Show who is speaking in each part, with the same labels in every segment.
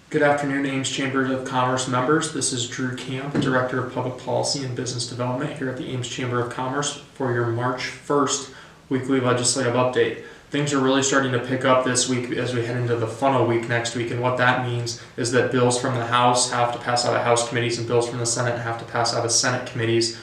Speaker 1: Good afternoon, Ames Chamber of Commerce members. This is Drew Camp, Director of Public Policy and Business Development here at the Ames Chamber of Commerce for your March 1st weekly legislative update. Things are really starting to pick up this week as we head into the funnel week next week, and what that means is that bills from the House have to pass out of House committees and bills from the Senate have to pass out of Senate committees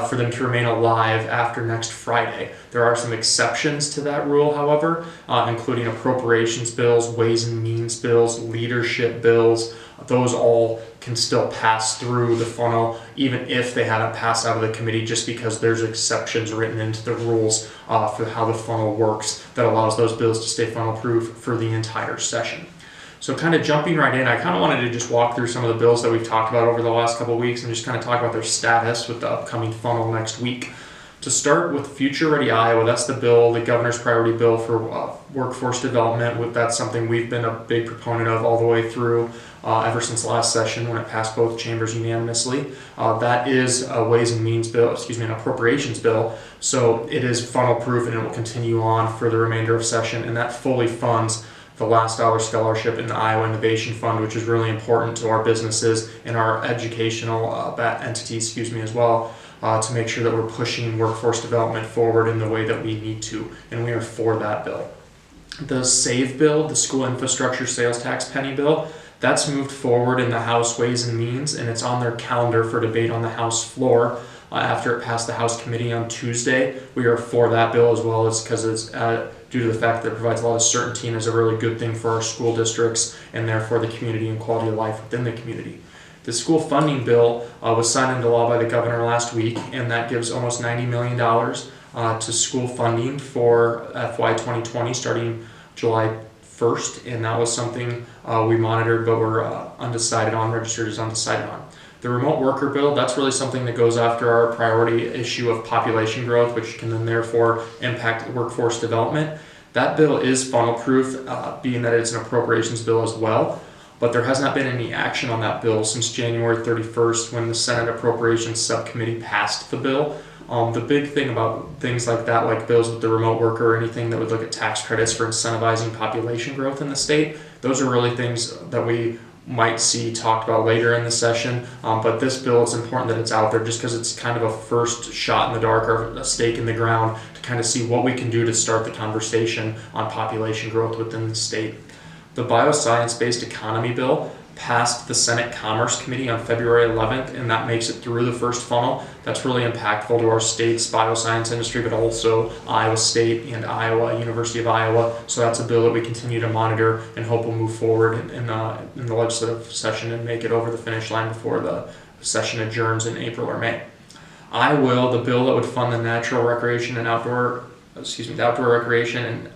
Speaker 1: for them to remain alive after next Friday. There are some exceptions to that rule, however, including appropriations bills, ways and means bills, leadership bills. Those all can still pass through the funnel even if they haven't passed out of the committee, just because there's exceptions written into the rules for how the funnel works that allows those bills to stay funnel proof for the entire session. So kind of jumping right in, I kind of wanted to just walk through some of the bills that we've talked about over the last couple of weeks and just kind of talk about their status with the upcoming funnel next week. To start with Future Ready Iowa, that's the bill, the governor's priority bill for workforce development. That's something we've been a big proponent of all the way through ever since last session when it passed both chambers unanimously. That is a ways and means bill, an appropriations bill. So it is funnel proof and it will continue on for the remainder of session, and that fully funds the last dollar scholarship in the Iowa Innovation Fund, which is really important to our businesses and our educational entities, as well, to make sure that we're pushing workforce development forward in the way that we need to, and we are for that bill. The SAVE bill, the School Infrastructure Sales Tax Penny bill, that's moved forward in the House Ways and Means, and it's on their calendar for debate on the House floor after it passed the House committee on Tuesday. We are for that bill as well, as because it's due to the fact that it provides a lot of certainty and is a really good thing for our school districts and therefore the community and quality of life within the community. The school funding bill was signed into law by the governor last week, and that gives almost $90 million to school funding for FY 2020 starting July 1st, and that was something we monitored but were undecided on, registered as undecided on. The remote worker bill, that's really something that goes after our priority issue of population growth, which can then therefore impact workforce development. That bill is funnel proof, being that it's an appropriations bill as well, but there has not been any action on that bill since January 31st when the Senate Appropriations Subcommittee passed the bill. The big thing about things like that, like bills with the remote worker or anything that would look at tax credits for incentivizing population growth in the state, those are really things that we might see talked about later in the session, but this bill, it's important that it's out there just because it's kind of a first shot in the dark or a stake in the ground to kind of see what we can do to start the conversation on population growth within the state. The Bioscience-based economy bill passed the Senate Commerce Committee on February 11th, and that makes it through the first funnel. That's really impactful to our state's bioscience industry, but also Iowa State and University of Iowa. So that's a bill that we continue to monitor and hope will move forward in the legislative session and make it over the finish line before the session adjourns in April or May. the bill that would fund the natural recreation and the outdoor recreation and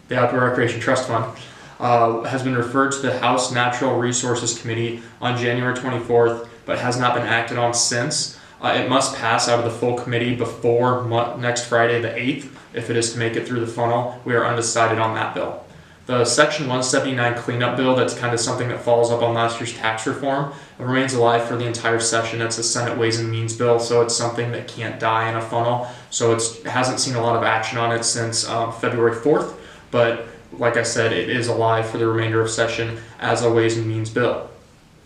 Speaker 1: the Outdoor Recreation Trust Fund, has been referred to the House Natural Resources Committee on January 24th, but has not been acted on since. It must pass out of the full committee before next Friday, the 8th, if it is to make it through the funnel. We are undecided on that bill. The Section 179 cleanup bill, that's kind of something that follows up on last year's tax reform, remains alive for the entire session. It's a Senate Ways and Means bill, so it's something that can't die in a funnel. So it hasn't seen a lot of action on it since February 4th, but like I said, it is alive for the remainder of session as a Ways and Means bill.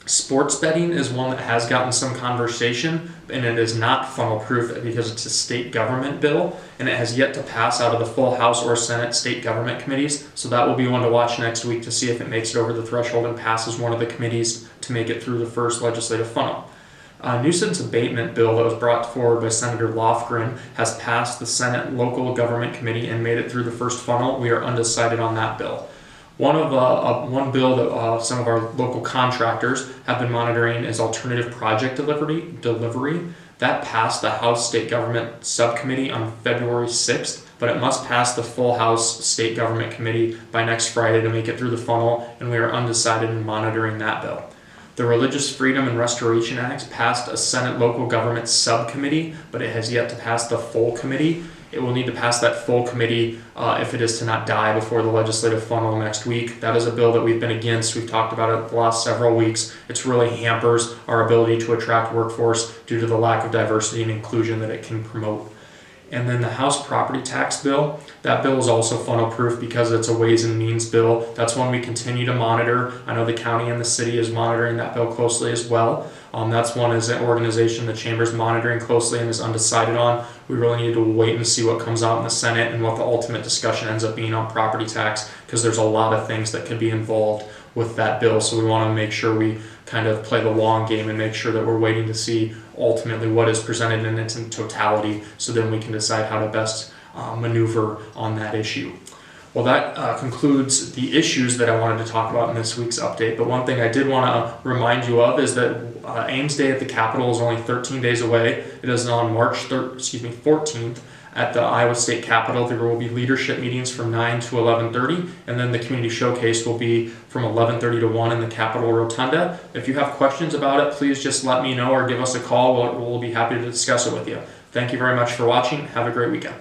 Speaker 1: Sports betting is one that has gotten some conversation, and it is not funnel proof because it's a state government bill, and it has yet to pass out of the full House or Senate state government committees. So that will be one to watch next week to see if it makes it over the threshold and passes one of the committees to make it through the first legislative funnel. A Nuisance Abatement bill that was brought forward by Senator Lofgren has passed the Senate Local Government Committee and made it through the first funnel. We are undecided on that bill. One bill that some of our local contractors have been monitoring is alternative project delivery. That passed the House State Government Subcommittee on February 6th, but it must pass the full House State Government Committee by next Friday to make it through the funnel, and we are undecided in monitoring that bill. The Religious Freedom and Restoration Act passed a Senate Local Government Subcommittee, but it has yet to pass the full committee. It will need to pass that full committee if it is to not die before the legislative funnel next week. That is a bill that we've been against. We've talked about it the last several weeks. It really hampers our ability to attract workforce due to the lack of diversity and inclusion that it can promote. And then the House property tax bill, that bill is also funnel proof because it's a Ways and Means bill. That's one we continue to monitor. I know the county and the city is monitoring that bill closely as well. That's one as an organization the Chamber's monitoring closely and is undecided on. We really need to wait and see what comes out in the Senate and what the ultimate discussion ends up being on property tax, because there's a lot of things that could be involved with that bill. So we want to make sure we kind of play the long game and make sure that we're waiting to see ultimately what is presented in its totality, so then we can decide how to best maneuver on that issue. Well, that concludes the issues that I wanted to talk about in this week's update. But one thing I did want to remind you of is that Ames Day at the Capitol is only 13 days away. It is on March 14th at the Iowa State Capitol. There will be leadership meetings from 9 to 11:30, and then the community showcase will be from 11:30 to 1 in the Capitol Rotunda. If you have questions about it, please just let me know or give us a call. We'll be happy to discuss it with you. Thank you very much for watching. Have a great weekend.